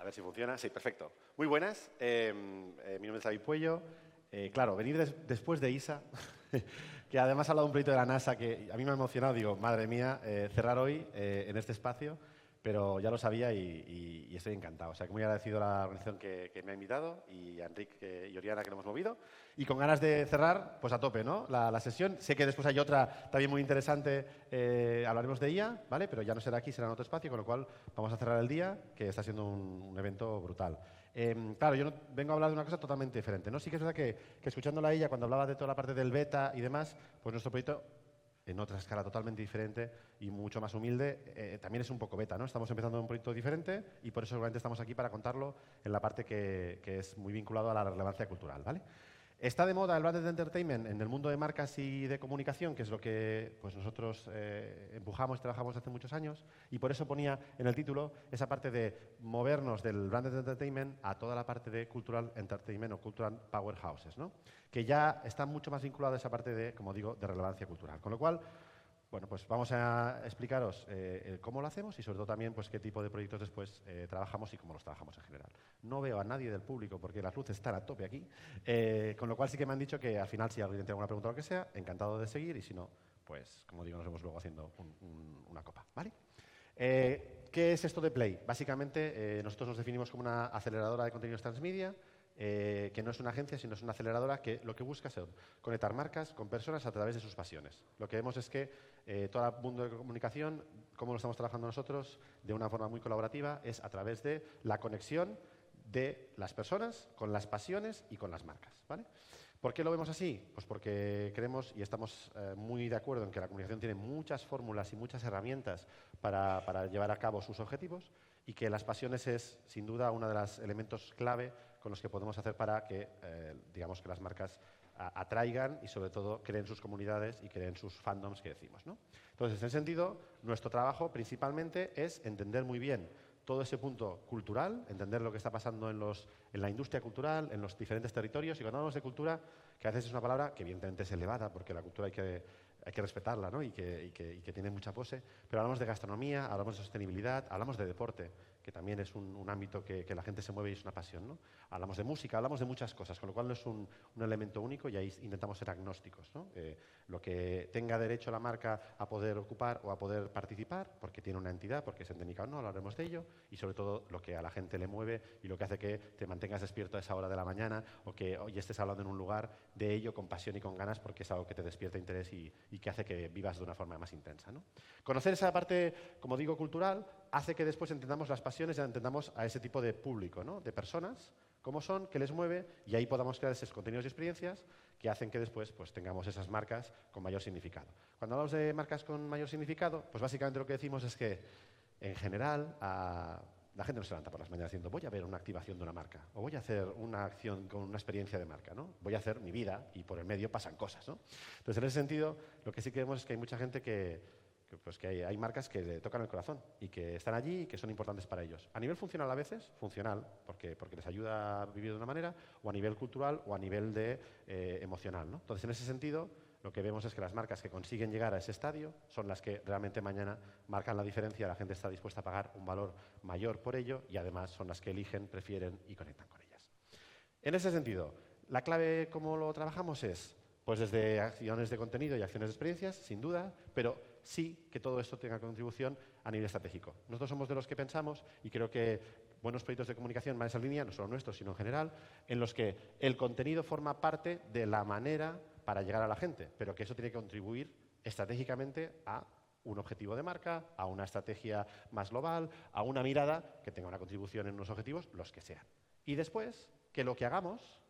A ver si funciona. Sí, perfecto. Muy buenas. Mi nombre es David Puello. Claro, venir después de ISA, que además ha hablado de un proyecto de la NASA que a mí me ha emocionado. Digo, madre mía, cerrar hoy en este espacio, pero ya lo sabía y estoy encantado. O sea, que muy agradecido a la organización que me ha invitado y a Enrique y Oriana que lo hemos movido. Y con ganas de cerrar, pues a tope, ¿no? La sesión. Sé que después hay otra también muy interesante, hablaremos de ella, ¿vale? Pero ya no será aquí, será en otro espacio, con lo cual vamos a cerrar el día, que está siendo un evento brutal. Claro, yo no, vengo a hablar de una cosa totalmente diferente, ¿no? Sí que es verdad que escuchándola a ella, cuando hablaba de toda la parte del beta y demás, pues nuestro proyecto, en otra escala totalmente diferente y mucho más humilde, también es un poco beta, ¿no? Estamos empezando un proyecto diferente y por eso seguramente estamos aquí para contarlo en la parte que es muy vinculado a la relevancia cultural, ¿vale? Está de moda el branded entertainment en el mundo de marcas y de comunicación, que es lo que pues, nosotros empujamos y trabajamos hace muchos años, y por eso ponía en el título esa parte de movernos del branded entertainment a toda la parte de cultural entertainment o cultural powerhouses, ¿no? Que ya está mucho más vinculada a esa parte de, como digo, de relevancia cultural. Con lo cual, bueno, pues vamos a explicaros cómo lo hacemos y sobre todo también pues, qué tipo de proyectos después trabajamos y cómo los trabajamos en general. No veo a nadie del público porque las luces están a tope aquí, con lo cual sí que me han dicho que al final si alguien tiene alguna pregunta o lo que sea, encantado de seguir y si no, pues como digo, nos vemos luego haciendo una copa, ¿vale? ¿Qué es esto de Play? Básicamente nosotros nos definimos como una aceleradora de contenidos transmedia, que no es una agencia, sino es una aceleradora que lo que busca es conectar marcas con personas a través de sus pasiones. Lo que vemos es que todo el mundo de comunicación, como lo estamos trabajando nosotros, de una forma muy colaborativa, es a través de la conexión de las personas con las pasiones y con las marcas, ¿vale? ¿Por qué lo vemos así? Pues porque creemos y estamos muy de acuerdo en que la comunicación tiene muchas fórmulas y muchas herramientas para llevar a cabo sus objetivos y que las pasiones es, sin duda, uno de los elementos clave con los que podemos hacer para que, digamos, que las marcas atraigan y, sobre todo, creen sus comunidades y creen sus fandoms que decimos, ¿no? Entonces, en ese sentido, nuestro trabajo principalmente es entender muy bien todo ese punto cultural, entender lo que está pasando en la industria cultural, en los diferentes territorios. Y cuando hablamos de cultura, que a veces es una palabra que evidentemente es elevada, porque la cultura hay que respetarla, ¿no? y que tiene mucha pose, pero hablamos de gastronomía, hablamos de sostenibilidad, hablamos de deporte, que también es un ámbito que la gente se mueve y es una pasión, ¿no? Hablamos de música, hablamos de muchas cosas, con lo cual no es un elemento único y ahí intentamos ser agnósticos, ¿no? Lo que tenga derecho la marca a poder ocupar o a poder participar, porque tiene una entidad, porque es endémica o no, hablaremos de ello, y sobre todo lo que a la gente le mueve y lo que hace que te mantengas despierto a esa hora de la mañana o que hoy estés hablando en un lugar de ello con pasión y con ganas porque es algo que te despierta interés y que hace que vivas de una forma más intensa, ¿no? Conocer esa parte, como digo, cultural, hace que después entendamos las pasiones y entendamos a ese tipo de público, ¿no? De personas, cómo son, qué les mueve, y ahí podamos crear esos contenidos y experiencias que hacen que después pues, tengamos esas marcas con mayor significado. Cuando hablamos de marcas con mayor significado, pues básicamente lo que decimos es que, en general, la gente no se levanta por las mañanas diciendo voy a ver una activación de una marca o voy a hacer una acción con una experiencia de marca, ¿no? Voy a hacer mi vida y por el medio pasan cosas, ¿no? Entonces, en ese sentido, lo que sí que vemos es que hay mucha gente pues que hay marcas que le tocan el corazón y que están allí y que son importantes para ellos. A nivel funcional a veces, funcional, porque les ayuda a vivir de una manera, o a nivel cultural o a nivel de emocional, ¿no? Entonces, en ese sentido, lo que vemos es que las marcas que consiguen llegar a ese estadio son las que realmente mañana marcan la diferencia, la gente está dispuesta a pagar un valor mayor por ello y además son las que eligen, prefieren y conectan con ellas. En ese sentido, la clave cómo lo trabajamos es pues desde acciones de contenido y acciones de experiencias, sin duda, pero sí que todo esto tenga contribución a nivel estratégico. Nosotros somos de los que pensamos, y creo que buenos proyectos de comunicación van en esa línea, no solo nuestros, sino en general, en los que el contenido forma parte de la manera para llegar a la gente, pero que eso tiene que contribuir estratégicamente a un objetivo de marca, a una estrategia más global, a una mirada que tenga una contribución en unos objetivos, los que sean. Y después, que lo que hagamos,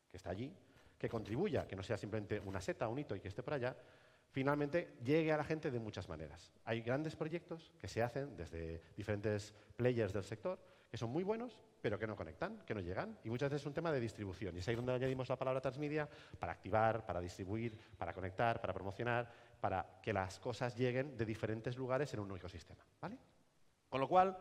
que está allí, que contribuya, que no sea simplemente una seta, un hito y que esté por allá, finalmente llegue a la gente de muchas maneras. Hay grandes proyectos que se hacen desde diferentes players del sector que son muy buenos, pero que no conectan, que no llegan. Y muchas veces es un tema de distribución. Y es ahí donde añadimos la palabra transmedia para activar, para distribuir, para conectar, para promocionar, para que las cosas lleguen de diferentes lugares en un único sistema, ¿vale? Con lo cual,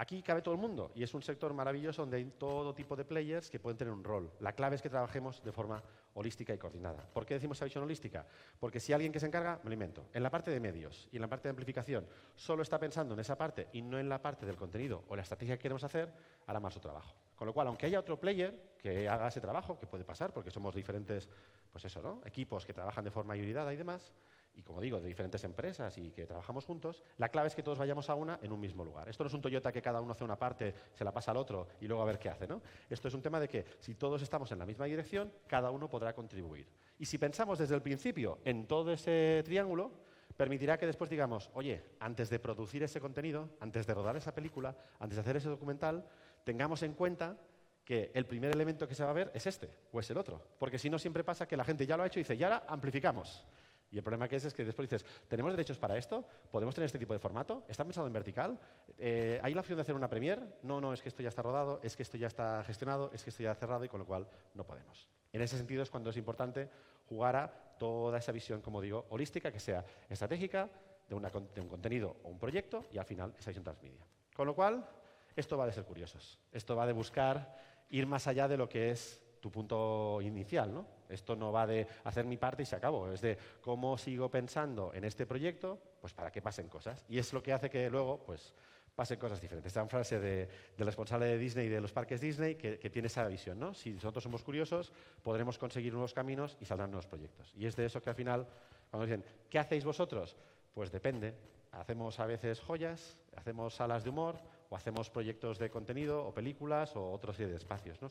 Aquí cabe todo el mundo y es un sector maravilloso donde hay todo tipo de players que pueden tener un rol. La clave es que trabajemos de forma holística y coordinada. ¿Por qué decimos esa visión holística? Porque si alguien que se encarga, me lo invento, en la parte de medios y en la parte de amplificación solo está pensando en esa parte y no en la parte del contenido o la estrategia que queremos hacer, hará mal su trabajo. Con lo cual, aunque haya otro player que haga ese trabajo, que puede pasar porque somos diferentes, pues eso, ¿no? Equipos que trabajan de forma hibridada y demás, y como digo, de diferentes empresas y que trabajamos juntos, la clave es que todos vayamos a una en un mismo lugar. Esto no es un Toyota que cada uno hace una parte, se la pasa al otro y luego a ver qué hace, ¿no? Esto es un tema de que si todos estamos en la misma dirección, cada uno podrá contribuir. Y si pensamos desde el principio en todo ese triángulo, permitirá que después digamos, oye, antes de producir ese contenido, antes de rodar esa película, antes de hacer ese documental, tengamos en cuenta que el primer elemento que se va a ver es este o es el otro. Porque si no, siempre pasa que la gente ya lo ha hecho y dice, y ahora amplificamos. Y el problema que es que después dices, ¿tenemos derechos para esto? ¿Podemos tener este tipo de formato? ¿Está pensado en vertical? ¿Hay la opción de hacer una Premiere? No, es que esto ya está rodado, es que esto ya está gestionado, es que esto ya está cerrado y con lo cual no podemos. En ese sentido es cuando es importante jugar a toda esa visión, como digo, holística, que sea estratégica, de un contenido o un proyecto y al final esa visión transmedia. Con lo cual, esto va de ser curiosos. Esto va de buscar ir más allá de lo que es tu punto inicial, ¿no? Esto no va de hacer mi parte y se acabó, es de cómo sigo pensando en este proyecto, pues para que pasen cosas. Y es lo que hace que luego, pues, pasen cosas diferentes. Esta frase del responsable de Disney y de los parques Disney que tiene esa visión, ¿no? Si nosotros somos curiosos, podremos conseguir nuevos caminos y saldrán nuevos proyectos. Y es de eso que al final, cuando dicen, ¿qué hacéis vosotros? Pues depende. Hacemos a veces joyas, hacemos salas de humor, o hacemos proyectos de contenido, o películas, o otra serie de espacios, ¿no?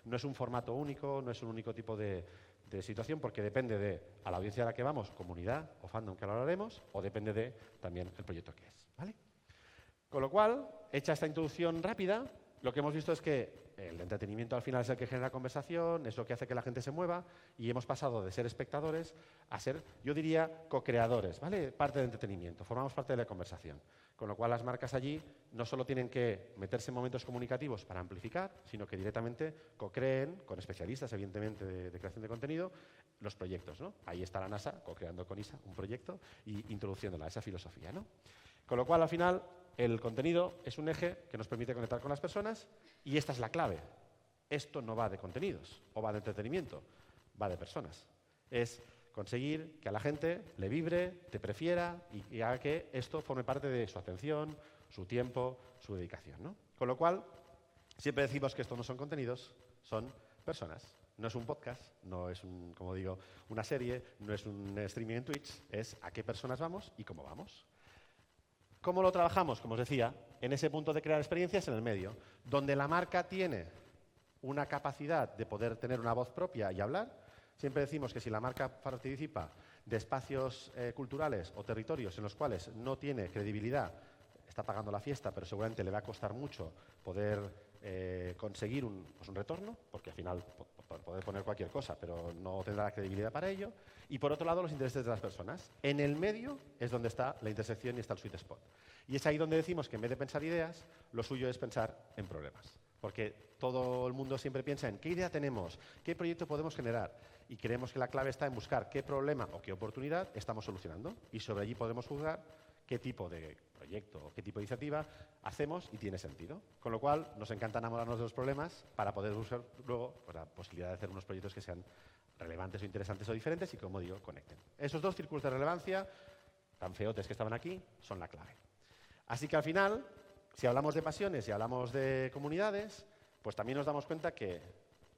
No es un formato único, no es un único tipo de situación, porque depende de a la audiencia a la que vamos, comunidad o fandom, que ahora hablaremos, o depende de también el proyecto que es, ¿vale? Con lo cual, hecha esta introducción rápida, lo que hemos visto es que el entretenimiento al final es el que genera conversación, es lo que hace que la gente se mueva, y hemos pasado de ser espectadores a ser, yo diría, co-creadores, ¿vale? Parte del entretenimiento, formamos parte de la conversación. Con lo cual las marcas allí no solo tienen que meterse en momentos comunicativos para amplificar, sino que directamente co-creen, con especialistas evidentemente de creación de contenido, los proyectos, ¿no? Ahí está la NASA co-creando con ISA un proyecto y introduciéndola a esa filosofía, ¿no? Con lo cual al final el contenido es un eje que nos permite conectar con las personas y esta es la clave. Esto no va de contenidos o va de entretenimiento, va de personas. Es conseguir que a la gente le vibre, te prefiera y haga que esto forme parte de su atención, su tiempo, su dedicación, ¿no? Con lo cual, siempre decimos que estos no son contenidos, son personas. No es un podcast, no es, como digo, una serie, no es un streaming en Twitch, es a qué personas vamos y cómo vamos. ¿Cómo lo trabajamos? Como os decía, en ese punto de crear experiencias en el medio, donde la marca tiene una capacidad de poder tener una voz propia y hablar. Siempre decimos que si la marca participa de espacios culturales o territorios en los cuales no tiene credibilidad, está pagando la fiesta, pero seguramente le va a costar mucho poder conseguir un retorno, porque al final puede poner cualquier cosa, pero no tendrá la credibilidad para ello. Y por otro lado, los intereses de las personas. En el medio es donde está la intersección y está el sweet spot. Y es ahí donde decimos que en vez de pensar ideas, lo suyo es pensar en problemas. Porque todo el mundo siempre piensa en qué idea tenemos, qué proyecto podemos generar. Y creemos que la clave está en buscar qué problema o qué oportunidad estamos solucionando. Y sobre allí podemos juzgar qué tipo de proyecto o qué tipo de iniciativa hacemos y tiene sentido. Con lo cual, nos encanta enamorarnos de los problemas para poder buscar luego pues, la posibilidad de hacer unos proyectos que sean relevantes o interesantes o diferentes y, como digo, conecten. Esos dos círculos de relevancia, tan feotes que estaban aquí, son la clave. Así que al final, si hablamos de pasiones y hablamos de comunidades, pues también nos damos cuenta que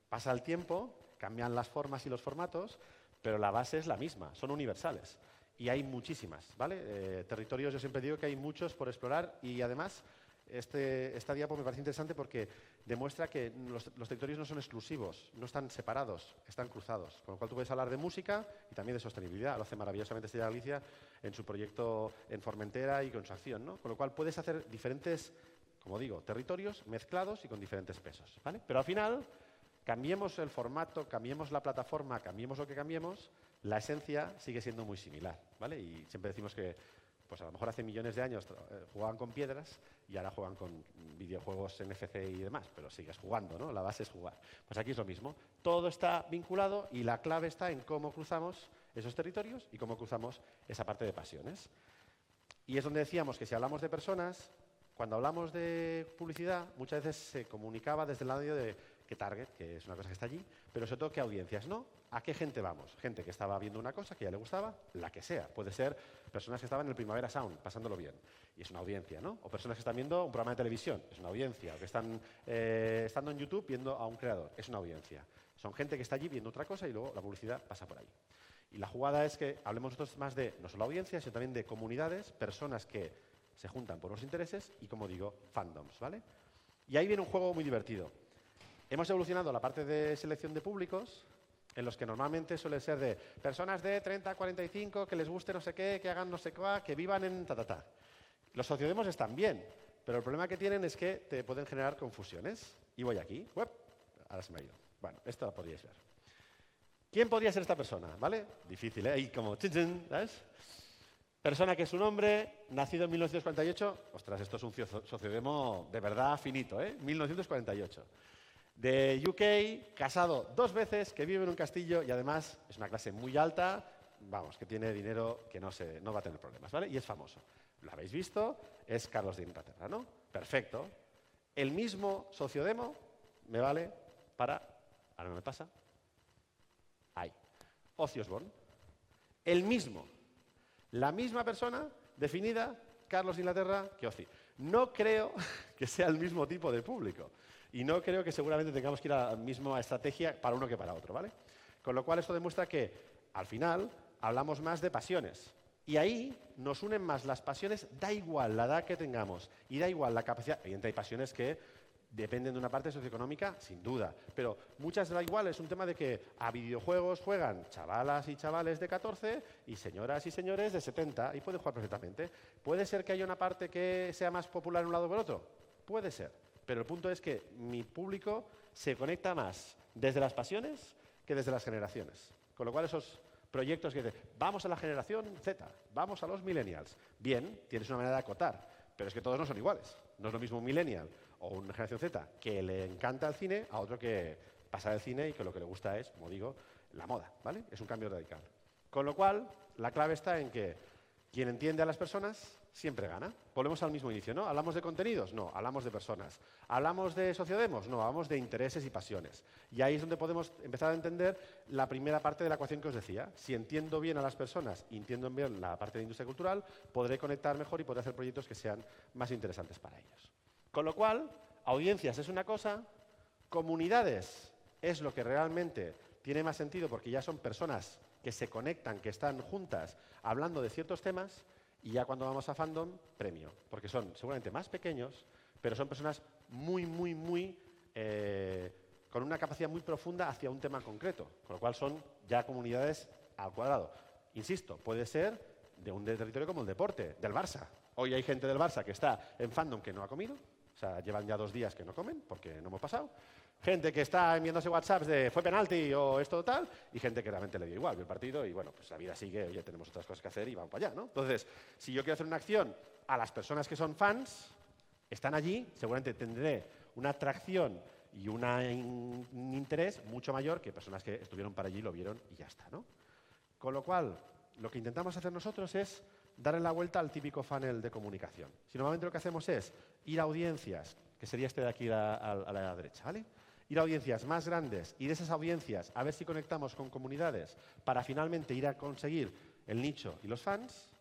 pasa el tiempo, cambian las formas y los formatos, pero la base es la misma, son universales. Y hay muchísimas, ¿vale? Territorios, yo siempre digo que hay muchos por explorar y además esta diapo me parece interesante porque demuestra que los territorios no son exclusivos, no están separados, están cruzados. Con lo cual tú puedes hablar de música y también de sostenibilidad. Lo hace maravillosamente Estrella Galicia en su proyecto en Formentera y con su acción, ¿no? Con lo cual puedes hacer diferentes, como digo, territorios mezclados y con diferentes pesos, ¿vale? Pero al final, cambiemos el formato, cambiemos la plataforma, cambiemos lo que cambiemos, la esencia sigue siendo muy similar, ¿vale? Y siempre decimos que pues a lo mejor hace millones de años jugaban con piedras y ahora juegan con videojuegos NFC y demás, pero sigues jugando, ¿no? La base es jugar. Pues aquí es lo mismo. Todo está vinculado y la clave está en cómo cruzamos esos territorios y cómo cruzamos esa parte de pasiones. Y es donde decíamos que si hablamos de personas, cuando hablamos de publicidad, muchas veces se comunicaba desde el lado de qué target, que es una cosa que está allí, pero sobre todo qué audiencias, ¿no? ¿A qué gente vamos? Gente que estaba viendo una cosa que ya le gustaba, la que sea. Puede ser personas que estaban en el Primavera Sound, pasándolo bien, y es una audiencia, ¿no? O personas que están viendo un programa de televisión, es una audiencia. O que están estando en YouTube viendo a un creador, es una audiencia. Son gente que está allí viendo otra cosa y luego la publicidad pasa por ahí. Y la jugada es que hablemos nosotros más de no solo audiencias, sino también de comunidades, personas que se juntan por los intereses y, como digo, fandoms, ¿vale? Y ahí viene un juego muy divertido. Hemos evolucionado la parte de selección de públicos, en los que normalmente suele ser de personas de 30 a 45 que les guste no sé qué, que hagan no sé qué, que vivan en ta. Los sociodemos están bien, pero el problema que tienen es que te pueden generar confusiones. Y voy aquí, ahora se me ha ido. Bueno, esto lo podríais ver. ¿Quién podría ser esta persona? ¿Vale? Difícil, ¿eh? Ahí como, ¿sabes? Persona que es un hombre, nacido en 1948. Ostras, esto es un sociodemo de verdad finito, ¿eh? 1948. De UK, casado 2 veces, que vive en un castillo y además es una clase muy alta, vamos, que tiene dinero que no va a tener problemas, ¿vale? Y es famoso. Lo habéis visto, es Carlos de Inglaterra, ¿no? Perfecto. El mismo sociodemo me vale para... Ahora no me pasa. Ahí. Ozzy Osbourne. El mismo. La misma persona definida, Carlos de Inglaterra, que Ozzy. No creo que sea el mismo tipo de público. Y no creo que seguramente tengamos que ir a la misma estrategia para uno que para otro, ¿vale? Con lo cual esto demuestra que, al final, hablamos más de pasiones. Y ahí nos unen más las pasiones, da igual la edad que tengamos y da igual la capacidad. Evidentemente hay pasiones que dependen de una parte socioeconómica, sin duda, pero muchas da igual, es un tema de que a videojuegos juegan chavalas y chavales de 14 y señoras y señores de 70 y pueden jugar perfectamente. ¿Puede ser que haya una parte que sea más popular en un lado que en otro? Puede ser. Pero el punto es que mi público se conecta más desde las pasiones que desde las generaciones. Con lo cual esos proyectos que dicen, vamos a la generación Z, vamos a los millennials. Bien, tienes una manera de acotar, pero es que todos no son iguales. No es lo mismo un millennial o una generación Z que le encanta el cine a otro que pasa del cine y que lo que le gusta es, como digo, la moda, ¿vale? Es un cambio radical. Con lo cual, la clave está en que quien entiende a las personas siempre gana. Volvemos al mismo inicio, ¿no? ¿Hablamos de contenidos? No, hablamos de personas. ¿Hablamos de sociodemos? No, hablamos de intereses y pasiones. Y ahí es donde podemos empezar a entender la primera parte de la ecuación que os decía. Si entiendo bien a las personas y entiendo bien la parte de industria cultural, podré conectar mejor y podré hacer proyectos que sean más interesantes para ellos. Con lo cual, audiencias es una cosa, comunidades es lo que realmente tiene más sentido porque ya son personas que se conectan, que están juntas hablando de ciertos temas. Y ya cuando vamos a fandom, premio, porque son seguramente más pequeños, pero son personas muy, con una capacidad muy profunda hacia un tema concreto, con lo cual son ya comunidades al cuadrado. Insisto, puede ser de un territorio como el deporte, del Barça. Hoy hay gente del Barça que está en fandom que no ha comido, o sea, llevan ya 2 días que no comen porque no hemos pasado. Gente que está enviándose WhatsApps de fue penalti o esto tal, y gente que realmente le dio igual, vio el partido y bueno, pues la vida sigue, ya tenemos otras cosas que hacer y vamos para allá, ¿no? Entonces, si yo quiero hacer una acción a las personas que son fans, están allí, seguramente tendré una atracción y un interés mucho mayor que personas que estuvieron para allí, lo vieron y ya está, ¿no? Con lo cual, lo que intentamos hacer nosotros es darle la vuelta al típico funnel de comunicación. Si normalmente lo que hacemos es ir a audiencias, que sería este de aquí a la derecha, ¿vale? Ir a audiencias más grandes y de esas audiencias a ver si conectamos con comunidades para finalmente ir a conseguir el nicho y los fans,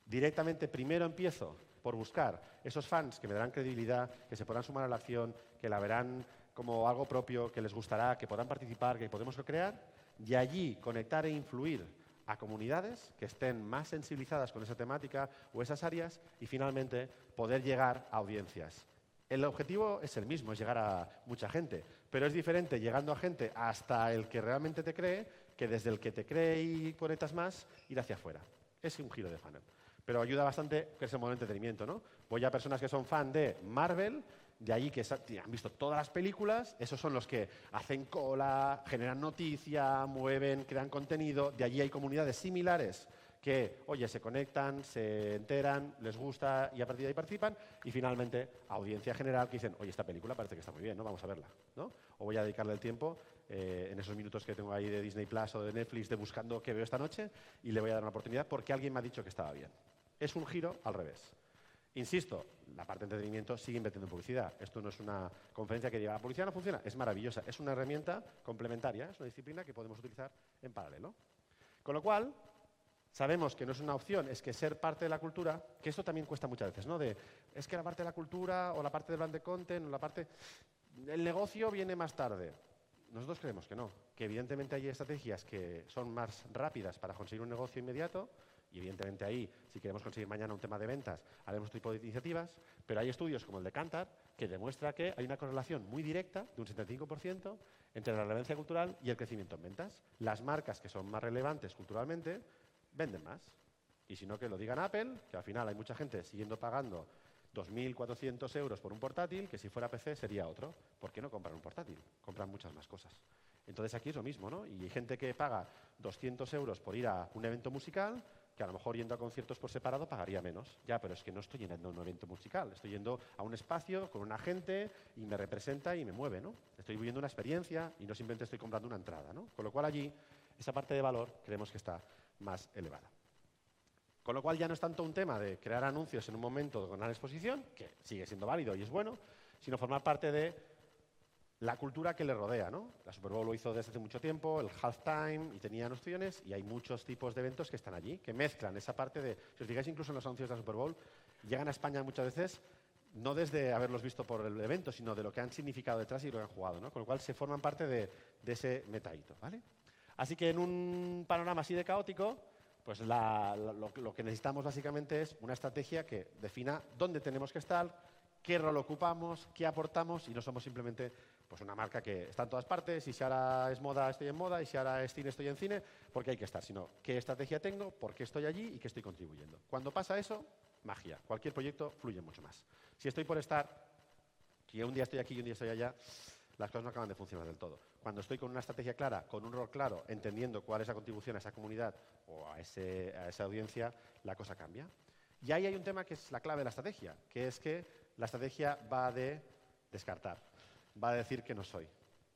directamente primero empiezo por buscar esos fans que me darán credibilidad, que se podrán sumar a la acción, que la verán como algo propio, que les gustará, que podrán participar, que podemos crear, y allí conectar e influir a comunidades que estén más sensibilizadas con esa temática o esas áreas y finalmente poder llegar a audiencias. El objetivo es el mismo, es llegar a mucha gente, pero es diferente llegando a gente hasta el que realmente te cree que desde el que te cree y conectas más, ir hacia afuera. Es un giro de funnel. Pero ayuda bastante que es el modo de entretenimiento, ¿no? Voy a personas que son fan de Marvel, de allí que han visto todas las películas, esos son los que hacen cola, generan noticia, mueven, crean contenido, de allí hay comunidades similares que, oye, se conectan, se enteran, les gusta y a partir de ahí participan, y finalmente audiencia general que dicen, oye, esta película parece que está muy bien, ¿no? Vamos a verla, ¿no? O voy a dedicarle el tiempo en esos minutos que tengo ahí de Disney Plus o de Netflix de buscando qué veo esta noche y le voy a dar una oportunidad porque alguien me ha dicho que estaba bien. Es un giro al revés. Insisto, la parte de entretenimiento sigue invirtiendo en publicidad. Esto no es una conferencia que diga, la publicidad no funciona, es maravillosa, es una herramienta complementaria, es una disciplina que podemos utilizar en paralelo. Con lo cual, sabemos que no es una opción, es que ser parte de la cultura, que esto también cuesta muchas veces, ¿no? Es que la parte de la cultura o la parte de brand de content o la parte... El negocio viene más tarde. Nosotros creemos que no, que evidentemente hay estrategias que son más rápidas para conseguir un negocio inmediato y evidentemente ahí, si queremos conseguir mañana un tema de ventas, haremos este tipo de iniciativas, pero hay estudios como el de Kantar que demuestra que hay una correlación muy directa de un 75% entre la relevancia cultural y el crecimiento en ventas. Las marcas que son más relevantes culturalmente venden más. Y si no, que lo digan Apple, que al final hay mucha gente siguiendo pagando 2.400 euros por un portátil, que si fuera PC sería otro. ¿Por qué no compran un portátil? Compran muchas más cosas. Entonces aquí es lo mismo, ¿no? Y hay gente que paga 200 euros por ir a un evento musical, que a lo mejor yendo a conciertos por separado pagaría menos. Ya, pero es que no estoy yendo a un evento musical, estoy yendo a un espacio con una gente y me representa y me mueve, ¿no? Estoy viviendo una experiencia y no simplemente estoy comprando una entrada, ¿no? Con lo cual allí, esa parte de valor creemos que está más elevada. Con lo cual ya no es tanto un tema de crear anuncios en un momento de gran exposición, que sigue siendo válido y es bueno, sino formar parte de la cultura que le rodea, ¿no? La Super Bowl lo hizo desde hace mucho tiempo, el halftime, y tenía nociones, y hay muchos tipos de eventos que están allí, que mezclan esa parte de... Si os fijáis incluso en los anuncios de la Super Bowl, llegan a España muchas veces no desde haberlos visto por el evento, sino de lo que han significado detrás y lo que han jugado, ¿no? Con lo cual se forman parte de ese metahito, ¿vale? Así que en un panorama así de caótico, pues lo que necesitamos básicamente es una estrategia que defina dónde tenemos que estar, qué rol ocupamos, qué aportamos, y no somos simplemente pues una marca que está en todas partes, y si ahora es moda estoy en moda, y si ahora es cine estoy en cine, porque hay que estar, sino qué estrategia tengo, por qué estoy allí y qué estoy contribuyendo. Cuando pasa eso, magia. Cualquier proyecto fluye mucho más. Si estoy por estar, si un día estoy aquí y un día estoy allá, las cosas no acaban de funcionar del todo. Cuando estoy con una estrategia clara, con un rol claro, entendiendo cuál es la contribución a esa comunidad o a esa audiencia, la cosa cambia. Y ahí hay un tema que es la clave de la estrategia, que es que la estrategia va de descartar, va a decir que no soy.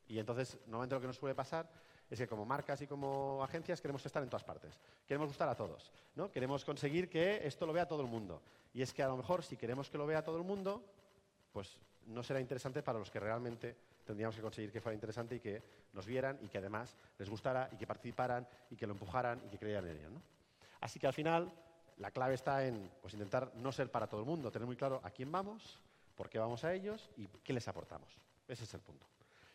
Y entonces, normalmente lo que nos suele pasar es que como marcas y como agencias queremos estar en todas partes. Queremos gustar a todos, ¿no? Queremos conseguir que esto lo vea todo el mundo. Y es que a lo mejor si queremos que lo vea todo el mundo, pues no será interesante para los que realmente tendríamos que conseguir que fuera interesante y que nos vieran y que además les gustara y que participaran y que lo empujaran y que creyeran en ello, ¿no? Así que al final la clave está en pues, intentar no ser para todo el mundo, tener muy claro a quién vamos, por qué vamos a ellos y qué les aportamos. Ese es el punto.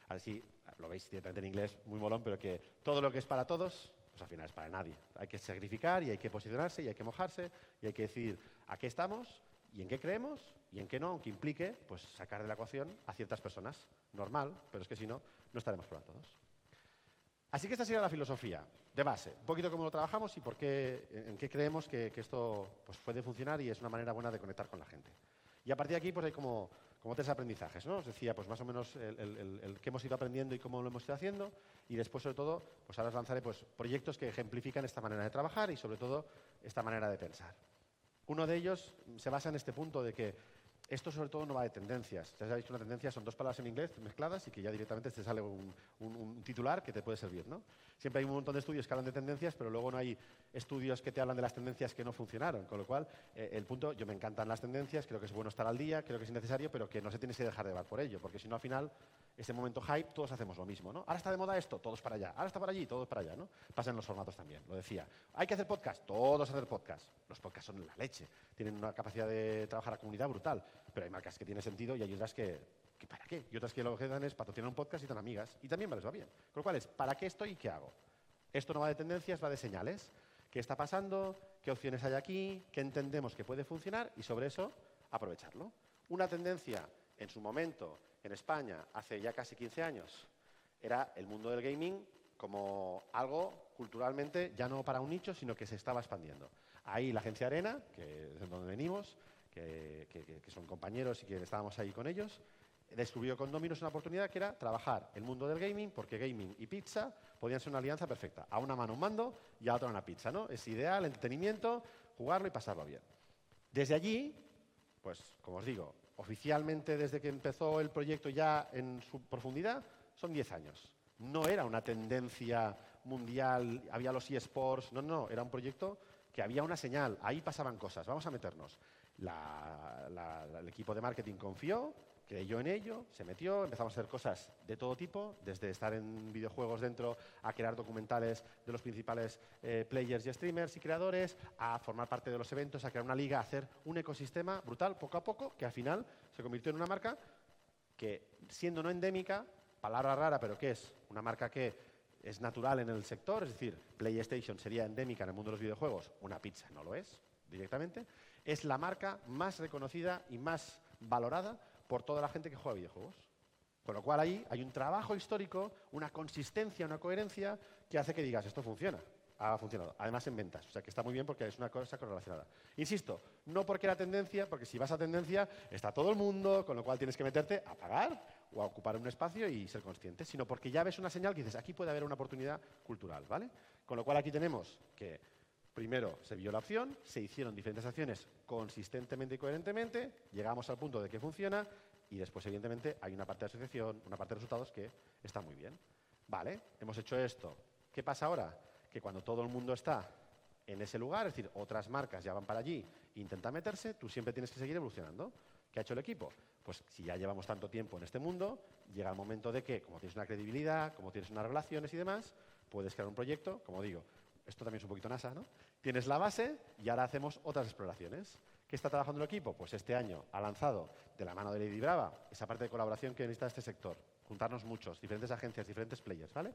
Así lo veis directamente en inglés, muy molón, pero que todo lo que es para todos, pues al final es para nadie. Hay que sacrificar y hay que posicionarse y hay que mojarse y hay que decidir a qué estamos y en qué creemos y en qué no, aunque implique pues, sacar de la ecuación a ciertas personas. Normal, pero es que si no, no estaremos para todos. Así que esta sería la filosofía de base. Un poquito cómo lo trabajamos y por qué, en qué creemos que esto pues, puede funcionar y es una manera buena de conectar con la gente. Y a partir de aquí pues hay como 3 aprendizajes, ¿no? Os decía pues más o menos el qué hemos ido aprendiendo y cómo lo hemos ido haciendo y después sobre todo pues ahora os lanzaré pues, proyectos que ejemplifican esta manera de trabajar y sobre todo esta manera de pensar. Uno de ellos se basa en este punto de que esto sobre todo no va de tendencias. Ya sabéis que una tendencia son 2 palabras en inglés mezcladas y que ya directamente te sale un titular que te puede servir, ¿no? Siempre hay un montón de estudios que hablan de tendencias, pero luego no hay estudios que te hablan de las tendencias que no funcionaron. Con lo cual, el punto, yo me encantan las tendencias, creo que es bueno estar al día, creo que es necesario, pero que no se tiene que dejar de llevar por ello, porque si no al final, ese momento hype, todos hacemos lo mismo, ¿no? Ahora está de moda esto, todos para allá. Ahora está para allí, todos para allá, ¿no? Pasa en los formatos también, lo decía. Hay que hacer podcast, todos hacer podcast. Los podcasts son la leche, tienen una capacidad de trabajar a comunidad brutal, pero hay marcas que tienen sentido y hay otras que ¿para qué? Y otras que lo que dan es patrocinar un podcast y están amigas, y también les va bien. Con lo cual es, ¿para qué estoy y qué hago? Esto no va de tendencias, va de señales. ¿Qué está pasando? ¿Qué opciones hay aquí? ¿Qué entendemos que puede funcionar? Y sobre eso, aprovecharlo. Una tendencia, en su momento, en España, hace ya casi 15 años, era el mundo del gaming como algo culturalmente ya no para un nicho, sino que se estaba expandiendo. Ahí la agencia Arena, que es de donde venimos, que son compañeros y que estábamos ahí con ellos, descubrió con Domino's una oportunidad que era trabajar el mundo del gaming, porque gaming y pizza podían ser una alianza perfecta. A una mano un mando y a otra una pizza, ¿no? Es ideal, entretenimiento, jugarlo y pasarlo bien. Desde allí, pues, como os digo, oficialmente desde que empezó el proyecto ya en su profundidad, son 10 años. No era una tendencia mundial, había los eSports, no, era un proyecto que había una señal, ahí pasaban cosas, vamos a meternos. el equipo de marketing confió, creyó en ello, se metió, empezamos a hacer cosas de todo tipo, desde estar en videojuegos dentro, a crear documentales de los principales players y streamers y creadores, a formar parte de los eventos, a crear una liga, a hacer un ecosistema brutal, poco a poco, que al final se convirtió en una marca que, siendo no endémica, palabra rara, pero que es una marca que es natural en el sector, es decir, PlayStation sería endémica en el mundo de los videojuegos, una pizza no lo es directamente, es la marca más reconocida y más valorada por toda la gente que juega videojuegos. Con lo cual ahí hay un trabajo histórico, una consistencia, una coherencia que hace que digas, esto funciona, ha funcionado. Además en ventas, o sea que está muy bien porque es una cosa correlacionada. Insisto, no porque la tendencia, porque si vas a tendencia está todo el mundo, con lo cual tienes que meterte a pagar o a ocupar un espacio y ser consciente, sino porque ya ves una señal que dices, aquí puede haber una oportunidad cultural, ¿vale? Con lo cual aquí tenemos que primero se vio la opción, se hicieron diferentes acciones consistentemente y coherentemente, llegamos al punto de que funciona y después, evidentemente, hay una parte de asociación, una parte de resultados que está muy bien. Vale, hemos hecho esto. ¿Qué pasa ahora? Que cuando todo el mundo está en ese lugar, es decir, otras marcas ya van para allí e intentan meterse, tú siempre tienes que seguir evolucionando. ¿Qué ha hecho el equipo? Pues si ya llevamos tanto tiempo en este mundo, llega el momento de que, como tienes una credibilidad, como tienes unas relaciones y demás, puedes crear un proyecto, como digo, esto también es un poquito NASA, ¿no? Tienes la base y ahora hacemos otras exploraciones. ¿Qué está trabajando el equipo? Pues este año ha lanzado, de la mano de Lady Brava, esa parte de colaboración que necesita este sector. Juntarnos muchos, diferentes agencias, diferentes players, ¿vale?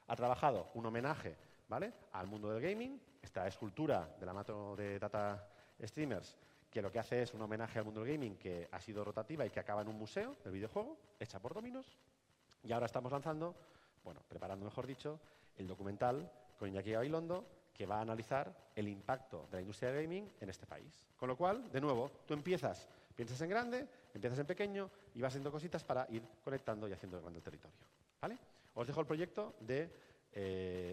Ha trabajado un homenaje, ¿vale?, al mundo del gaming, esta escultura de la mano de Data Streamers, que lo que hace es un homenaje al mundo del gaming que ha sido rotativa y que acaba en un museo del videojuego, hecha por Dominos. Y ahora estamos lanzando, bueno, preparando mejor dicho, el documental con Iñaki Gabilondo, que va a analizar el impacto de la industria del gaming en este país. Con lo cual, de nuevo, tú piensas en grande, empiezas en pequeño y vas haciendo cositas para ir conectando y haciendo grande el territorio. ¿Vale? Os dejo el proyecto de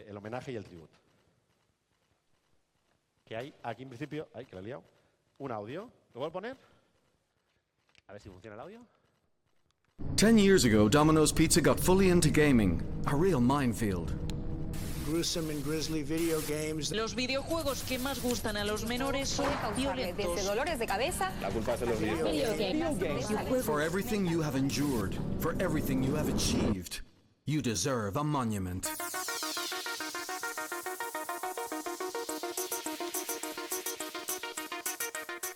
el homenaje y el tributo. Que hay aquí en principio, ay, que lo he liado, un audio. ¿Lo voy a poner? A ver si funciona el audio. 10 years ago, Domino's Pizza got fully into gaming, a real minefield. Gruesome and grisly video games. Los videojuegos que más gustan a los menores son violentos. Desde dolores de cabeza. La culpa es de los videojuegos. For everything you have endured, for everything you have achieved, you deserve a monument.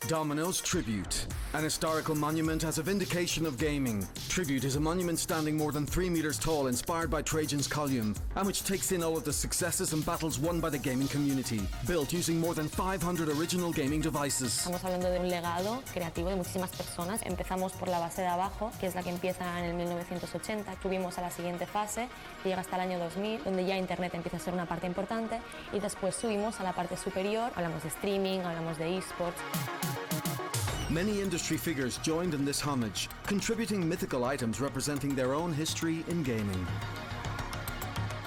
Domino's Tribute, an historical monument as a vindication of gaming. Tribute is a monument standing more than 3 meters tall, inspired by Trajan's Column, and which takes in all of the successes and battles won by the gaming community, built using more than 500 original gaming devices. Estamos hablando de un legado creativo de muchísimas personas. Empezamos por la base de abajo, que es la que empieza en el 1980. Subimos a la siguiente fase, que llega hasta el año 2000, donde ya Internet empieza a ser una parte importante, y después subimos a la parte superior. Hablamos de streaming, hablamos de esports. Many industry figures joined in this homage, contributing mythical items representing their own history in gaming.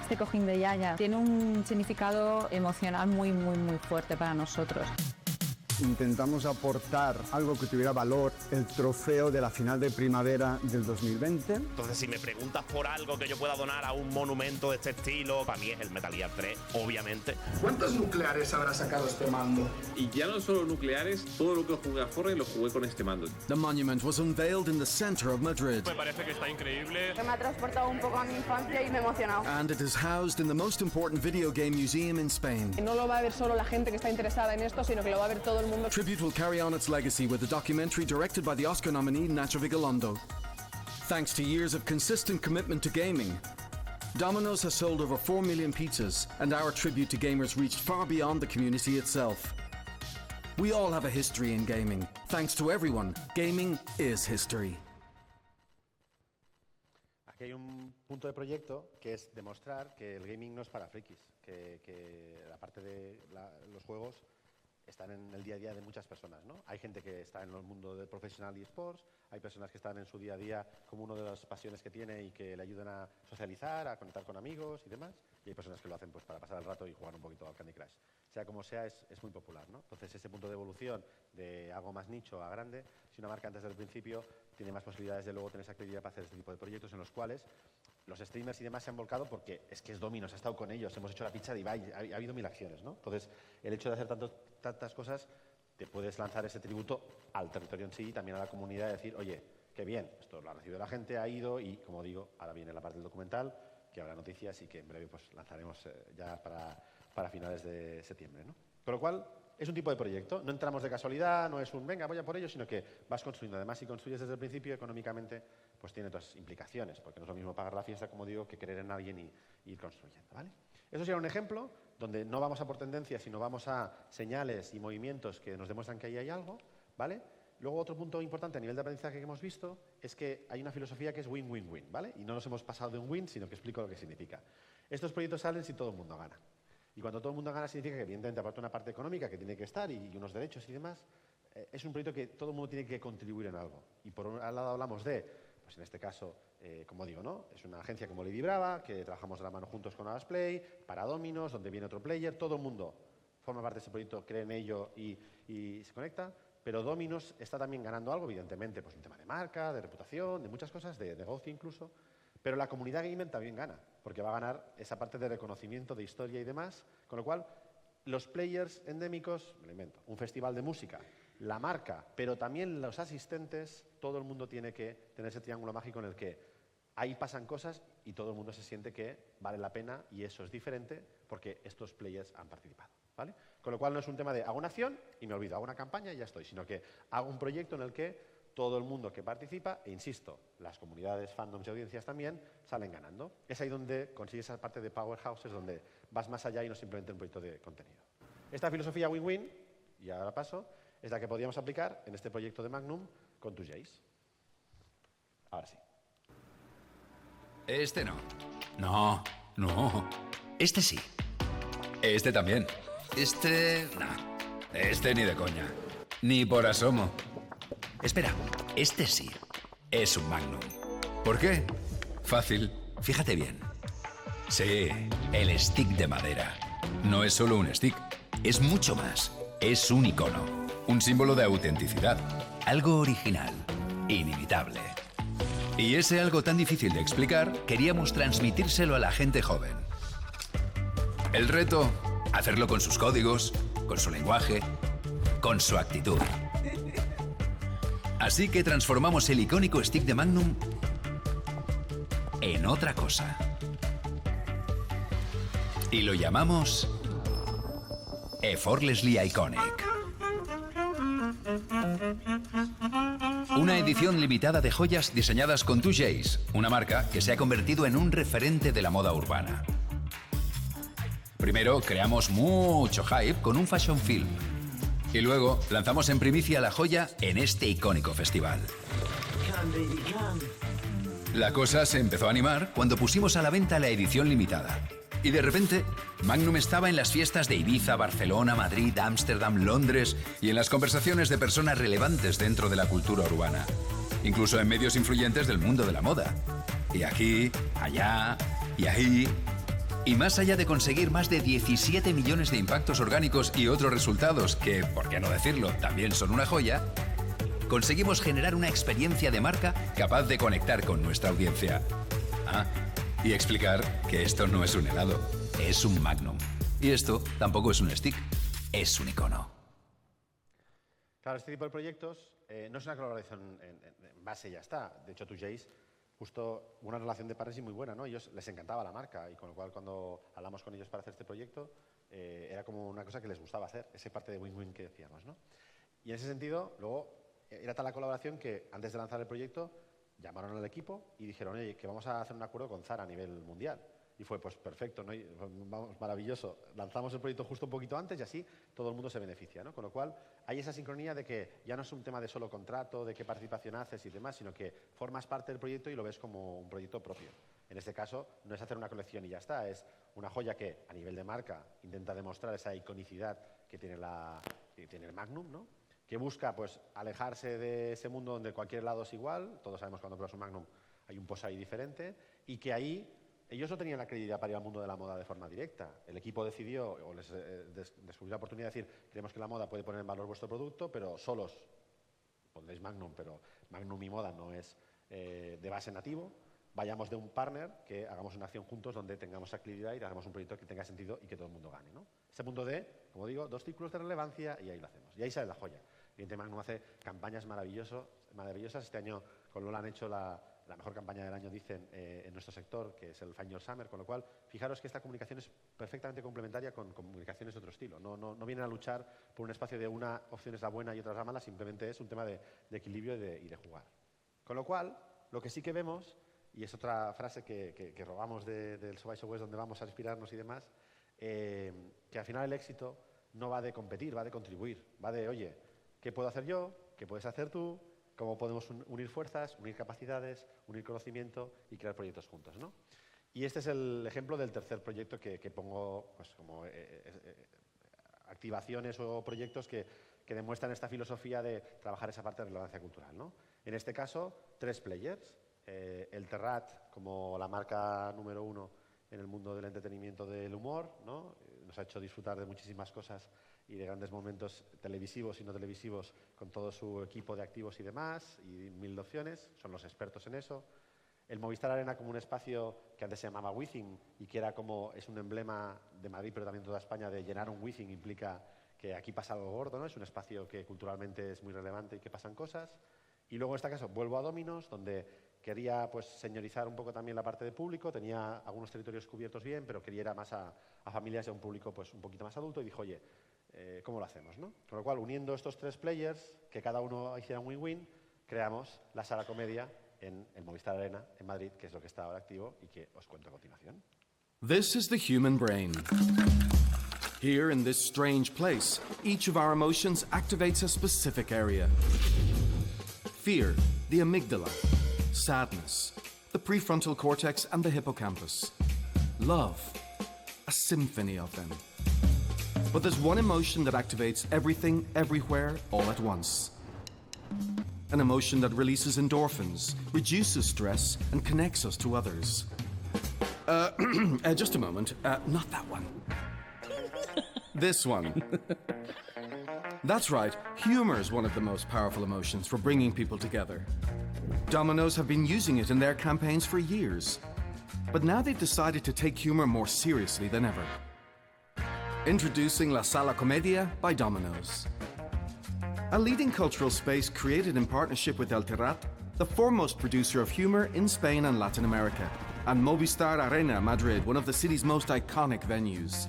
Este cojín de Yaya tiene un significado emocional muy fuerte para nosotros. Intentamos aportar algo que tuviera valor, el trofeo de la final de primavera del 2020. Entonces, si me preguntas por algo que yo pueda donar a un monumento de este estilo, para mí es el Metal Gear 3, obviamente. ¿Cuántos nucleares habrá sacado este mando? Y ya no solo nucleares, todo lo que jugué a Fortnite lo jugué con este mando. The monument was unveiled in the center of Madrid. Me parece que está increíble. Me ha transportado un poco a mi infancia y me ha emocionado. And it is housed in the most important video game museum in Spain. No lo va a ver solo la gente que está interesada en esto, sino que lo va a ver todo el mundo. Tribute will carry on its legacy with a documentary directed by the Oscar nominee Nacho Vigalondo. Thanks to years of consistent commitment to gaming, Domino's has sold over 4 million pizzas, and our tribute to gamers reached far beyond the community itself. We all have a history in gaming. Thanks to everyone, gaming is history. Aquí hay un punto de proyecto que es demostrar que el gaming no es para frikis, que la parte de los juegos están en el día a día de muchas personas, ¿no? Hay gente que está en el mundo del profesional y esports, hay personas que están en su día a día como una de las pasiones que tiene y que le ayudan a socializar, a conectar con amigos y demás, y hay personas que lo hacen pues para pasar el rato y jugar un poquito al Candy Crush. Sea como sea, es muy popular, ¿no? Entonces, ese punto de evolución de algo más nicho a grande, si una marca antes del principio tiene más posibilidades de luego tener esa actividad para hacer este tipo de proyectos en los cuales los streamers y demás se han volcado porque es que es Dominos, ha estado con ellos, hemos hecho la pizza de Ibai, ha habido 1000 acciones, ¿no? Entonces, el hecho de hacer tantas cosas te puedes lanzar ese tributo al territorio en sí y también a la comunidad y decir, oye, qué bien, esto lo ha recibido la gente, ha ido y, como digo, ahora viene la parte del documental, que habrá noticias y que en breve pues lanzaremos ya para finales de septiembre, ¿no? Con lo cual, es un tipo de proyecto, no entramos de casualidad, no es un venga, voy a por ello, sino que vas construyendo. Además, si construyes desde el principio, económicamente, pues tiene otras implicaciones, porque no es lo mismo pagar la fiesta, como digo, que creer en alguien y ir construyendo, ¿vale? Eso sería un ejemplo donde no vamos a por tendencias, sino vamos a señales y movimientos que nos demuestran que ahí hay algo, ¿vale? Luego, otro punto importante a nivel de aprendizaje que hemos visto es que hay una filosofía que es win-win-win, ¿vale? Y no nos hemos pasado de un win, sino que explico lo que significa. Estos proyectos salen si todo el mundo gana. Y cuando todo el mundo gana significa que, evidentemente, aparte de una parte económica que tiene que estar y unos derechos y demás, es un proyecto que todo el mundo tiene que contribuir en algo. Y por un lado hablamos de, pues en este caso, como digo, ¿no? Es una agencia como Lady Brava, que trabajamos de la mano juntos con Avasplay, para Dominos, donde viene otro player, todo el mundo forma parte de ese proyecto, cree en ello y se conecta. Pero Dominos está también ganando algo, evidentemente, pues un tema de marca, de reputación, de muchas cosas, de negocio incluso. Pero la comunidad gamer también gana, porque va a ganar esa parte de reconocimiento, de historia y demás. Con lo cual, los players endémicos, me lo invento, un festival de música, la marca, pero también los asistentes, todo el mundo tiene que tener ese triángulo mágico en el que ahí pasan cosas y todo el mundo se siente que vale la pena y eso es diferente porque estos players han participado, ¿vale? Con lo cual no es un tema de hago una acción y me olvido, hago una campaña y ya estoy, sino que hago un proyecto en el que todo el mundo que participa, e insisto, las comunidades, fandoms y audiencias también, salen ganando. Es ahí donde consigues esa parte de powerhouses, donde vas más allá y no simplemente un proyecto de contenido. Esta filosofía win-win, y ahora paso, es la que podríamos aplicar en este proyecto de Magnum con 2Jays. Ahora sí. Este no. No, no. Este sí. Este también. Este... no. Este ni de coña. Ni por asomo. Espera, este sí. Es un Magnum. ¿Por qué? Fácil. Fíjate bien. Sí, el stick de madera. No es solo un stick. Es mucho más. Es un icono. Un símbolo de autenticidad. Algo original. Inimitable. Y ese algo tan difícil de explicar, queríamos transmitírselo a la gente joven. El reto, hacerlo con sus códigos, con su lenguaje, con su actitud. Así que transformamos el icónico stick de Magnum en otra cosa. Y lo llamamos Effortlessly Iconic. Una edición limitada de joyas diseñadas con 2Jays, una marca que se ha convertido en un referente de la moda urbana. Primero creamos mucho hype con un fashion film. Y luego lanzamos en primicia la joya en este icónico festival. La cosa se empezó a animar cuando pusimos a la venta la edición limitada. Y de repente, Magnum estaba en las fiestas de Ibiza, Barcelona, Madrid, Ámsterdam, Londres y en las conversaciones de personas relevantes dentro de la cultura urbana. Incluso en medios influyentes del mundo de la moda. Y aquí, allá y ahí. Y más allá de conseguir más de 17 millones de impactos orgánicos y otros resultados que, por qué no decirlo, también son una joya, conseguimos generar una experiencia de marca capaz de conectar con nuestra audiencia. Y explicar que esto no es un helado, es un Magnum. Y esto tampoco es un stick, es un icono. Claro, este tipo de proyectos no es una colaboración en base y ya está. De hecho, 2Jays, justo una relación de partnership muy buena, ¿no? Ellos les encantaba la marca y con lo cual cuando hablamos con ellos para hacer este proyecto era como una cosa que les gustaba hacer, esa parte de win-win que decíamos, ¿no? Y en ese sentido, luego era tal la colaboración que antes de lanzar el proyecto llamaron al equipo y dijeron, oye, que vamos a hacer un acuerdo con Zara a nivel mundial. Y fue, pues, perfecto, ¿no? Y, vamos, maravilloso. Lanzamos el proyecto justo un poquito antes y así todo el mundo se beneficia, ¿no? Con lo cual, hay esa sincronía de que ya no es un tema de solo contrato, de qué participación haces y demás, sino que formas parte del proyecto y lo ves como un proyecto propio. En este caso, no es hacer una colección y ya está, es una joya que, a nivel de marca, intenta demostrar esa iconicidad que tiene el Magnum, ¿no? Que busca, pues, alejarse de ese mundo donde cualquier lado es igual, todos sabemos que cuando pruebas un Magnum hay un post ahí diferente, y que ahí ellos no tenían la credibilidad para ir al mundo de la moda de forma directa. El equipo decidió, o les descubrió la oportunidad de decir, creemos que la moda puede poner en valor vuestro producto, pero solos pondréis Magnum, pero Magnum y moda no es de base nativo, vayamos de un partner, que hagamos una acción juntos donde tengamos actividad y hagamos un proyecto que tenga sentido y que todo el mundo gane, ¿no? Ese punto de, como digo, 2 círculos de relevancia y ahí lo hacemos. Y ahí sale la joya. Evidentemente, Magnum hace campañas maravillosas. Este año con Lola han hecho la mejor campaña del año, dicen, en nuestro sector, que es el Find Your Summer, con lo cual, fijaros que esta comunicación es perfectamente complementaria con comunicaciones de otro estilo. No vienen a luchar por un espacio de una opción es la buena y otra es la mala, simplemente es un tema de equilibrio y de jugar. Con lo cual, lo que sí que vemos, y es otra frase que robamos del So by So West, donde vamos a inspirarnos y demás, que al final el éxito no va de competir, va de contribuir, va de, oye, ¿qué puedo hacer yo? ¿Qué puedes hacer tú? ¿Cómo podemos unir fuerzas, unir capacidades, unir conocimiento y crear proyectos juntos, ¿no? Y este es el ejemplo del tercer proyecto que pongo pues, como activaciones o proyectos que demuestran esta filosofía de trabajar esa parte de relevancia cultural, ¿no? En este caso, 3 players. El Terrat, como la marca número 1 en el mundo del entretenimiento del humor, ¿no? Nos ha hecho disfrutar de muchísimas cosas y de grandes momentos televisivos y no televisivos con todo su equipo de activos y demás, y 1000 opciones, son los expertos en eso. El Movistar Arena como un espacio que antes se llamaba Wizzing y que era como, es un emblema de Madrid, pero también de toda España, de llenar un Wizzing implica que aquí pasa algo gordo, ¿no? Es un espacio que culturalmente es muy relevante y que pasan cosas. Y luego en este caso vuelvo a Dominos, donde quería pues señorizar un poco también la parte de público, tenía algunos territorios cubiertos bien, pero quería ir más a familias y a un público pues un poquito más adulto y dijo, oye, ¿cómo lo hacemos, no? Con lo cual, uniendo estos 3 players, que cada uno hiciera un win-win, creamos la Sala Comedia en el Movistar Arena en Madrid, que es lo que está ahora activo y que os cuento a continuación. This is the human brain. Here in this strange place, each of our emotions activates a specific area. Fear, the amygdala. Sadness, the prefrontal cortex and the hippocampus. Love, a symphony of them. But there's one emotion that activates everything, everywhere, all at once. An emotion that releases endorphins, reduces stress, and connects us to others. Just a moment. Not that one. This one. That's right, humor is one of the most powerful emotions for bringing people together. Domino's have been using it in their campaigns for years. But now they've decided to take humor more seriously than ever. Introducing La Sala Comedia by Domino's. A leading cultural space created in partnership with El Terrat, the foremost producer of humor in Spain and Latin America, and Movistar Arena Madrid, one of the city's most iconic venues.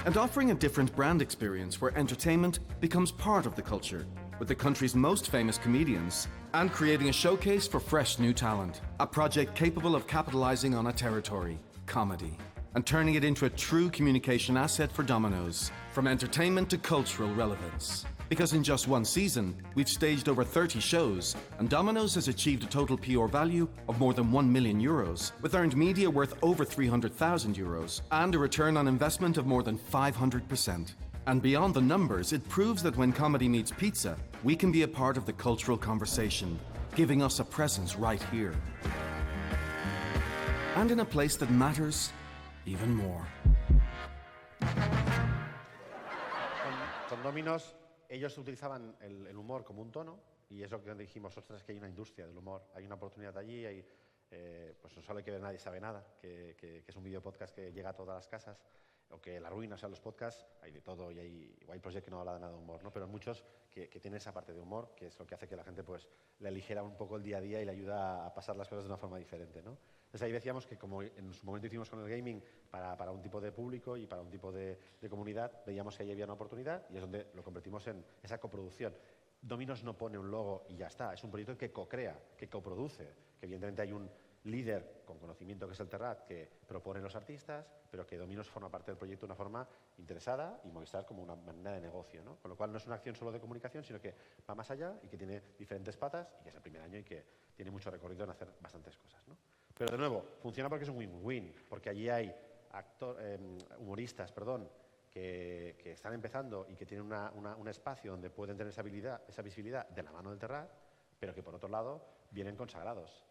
And offering a different brand experience where entertainment becomes part of the culture, with the country's most famous comedians, and creating a showcase for fresh new talent. A project capable of capitalizing on a territory, comedy, and turning it into a true communication asset for Domino's, from entertainment to cultural relevance. Because in just one season, we've staged over 30 shows, and Domino's has achieved a total PR value of more than €1 million, with earned media worth over €300,000, and a return on investment of more than 500%. And beyond the numbers, it proves that when comedy meets pizza, we can be a part of the cultural conversation, giving us a presence right here. And in a place that matters even more. Con Domino's, ellos utilizaban el humor como un tono, y es lo que dijimos, ostras, que hay una industria del humor, hay una oportunidad allí, hay, pues no solo hay que ver Nadie Sabe Nada, que es un video podcast que llega a todas las casas, o que La Ruina, o sea, los podcasts, hay de todo, y hay White Project que no habla de nada de humor, ¿no? Pero hay muchos que tienen esa parte de humor, que es lo que hace que la gente pues le aligera un poco el día a día y le ayuda a pasar las cosas de una forma diferente, ¿no? Entonces ahí decíamos que como en su momento hicimos con el gaming para un tipo de público y para un tipo de comunidad, veíamos que ahí había una oportunidad y es donde lo convertimos en esa coproducción. Domino's no pone un logo y ya está, es un proyecto que co-crea, que coproduce, que evidentemente hay un líder con conocimiento que es el Terrat, que propone los artistas, pero que Domino's forma parte del proyecto de una forma interesada y Movistar como una manera de negocio, ¿no? Con lo cual no es una acción solo de comunicación, sino que va más allá y que tiene diferentes patas y que es el primer año y que tiene mucho recorrido en hacer bastantes cosas, ¿no? Pero de nuevo, funciona porque es un win-win, porque allí hay humoristas, que están empezando y que tienen un espacio donde pueden tener esa visibilidad de la mano del Terrat, pero que por otro lado vienen consagrados.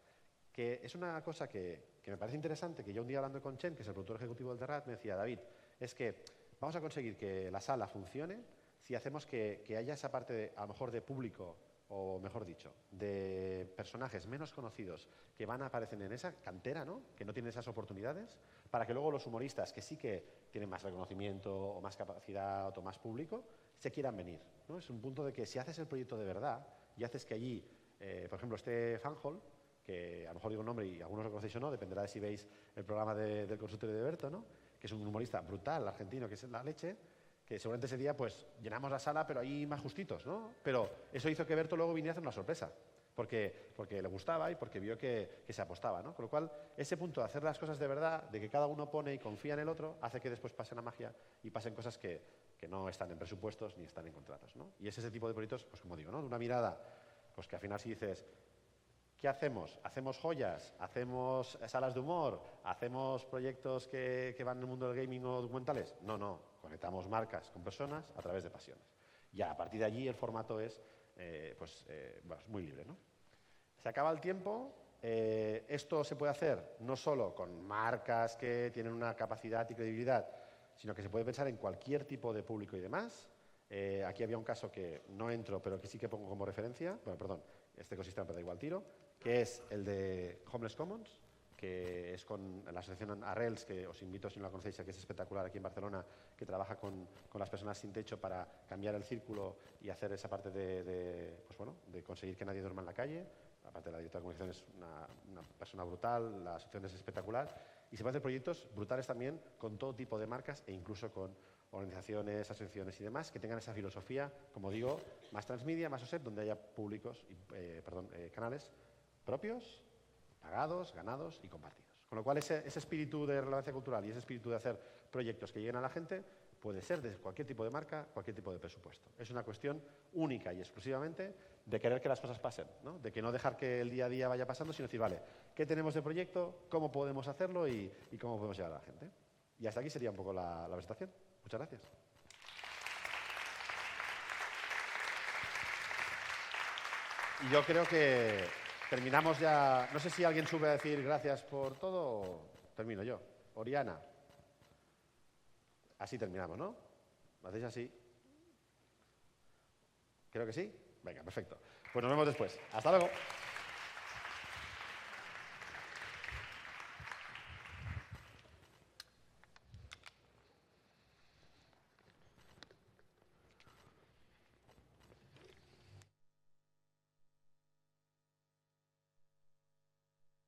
Que es una cosa que me parece interesante, que yo un día hablando con Chen, que es el productor ejecutivo del Terrat, me decía, David, es que vamos a conseguir que la sala funcione si hacemos que haya esa parte, a lo mejor, de público o mejor dicho, de personajes menos conocidos que van a aparecer en esa cantera, ¿no? Que no tienen esas oportunidades, para que luego los humoristas, que sí que tienen más reconocimiento o más capacidad o más público, se quieran venir, ¿no? Es un punto de que si haces el proyecto de verdad y haces que allí, por ejemplo, este Fanhol, que a lo mejor digo un nombre y algunos lo conocéis o no, dependerá de si veis el programa del consultorio de Berto, ¿no? Que es un humorista brutal, argentino, que es la leche, que seguramente ese día pues llenamos la sala, pero ahí más justitos, ¿no? Pero eso hizo que Berto luego viniera a hacer una sorpresa, porque le gustaba y porque vio que se apostaba, ¿no? Con lo cual, ese punto de hacer las cosas de verdad, de que cada uno pone y confía en el otro, hace que después pase la magia y pasen cosas que no están en presupuestos ni están en contratos, ¿no? Y es ese tipo de proyectos, pues como digo, ¿no? De una mirada, pues que al final si dices, ¿qué hacemos? ¿Hacemos joyas? ¿Hacemos salas de humor? ¿Hacemos proyectos que van en el mundo del gaming o documentales? No. Conectamos marcas con personas a través de pasiones. Y a partir de allí el formato es muy libre, ¿no? Se acaba el tiempo. Esto se puede hacer no solo con marcas que tienen una capacidad y credibilidad, sino que se puede pensar en cualquier tipo de público y demás. Aquí había un caso que no entro, pero que sí que pongo como referencia. Bueno, perdón, este ecosistema me da igual tiro, que es el de Homeless Commons, que es con la asociación Arrels, que os invito si no la conocéis, que es espectacular aquí en Barcelona, que trabaja con las personas sin techo para cambiar el círculo y hacer esa parte de conseguir que nadie duerma en la calle. Aparte, la directora de comunicación es una persona brutal, la asociación es espectacular y se pueden hacer proyectos brutales también con todo tipo de marcas e incluso con organizaciones, asociaciones y demás que tengan esa filosofía, como digo, más transmedia, más OSEP, donde haya canales propios, pagados, ganados y compartidos. Con lo cual, ese espíritu de relevancia cultural y ese espíritu de hacer proyectos que lleguen a la gente puede ser de cualquier tipo de marca, cualquier tipo de presupuesto. Es una cuestión única y exclusivamente de querer que las cosas pasen, ¿no? De que no dejar que el día a día vaya pasando, sino decir, vale, ¿qué tenemos de proyecto? ¿Cómo podemos hacerlo? Y cómo podemos llegar a la gente. Y hasta aquí sería un poco la presentación. Muchas gracias. Y yo creo que terminamos ya. No sé si alguien sube a decir gracias por todo o termino yo. Oriana. Así terminamos, ¿no? ¿Lo hacéis así? Creo que sí. Venga, perfecto. Pues nos vemos después. Hasta luego.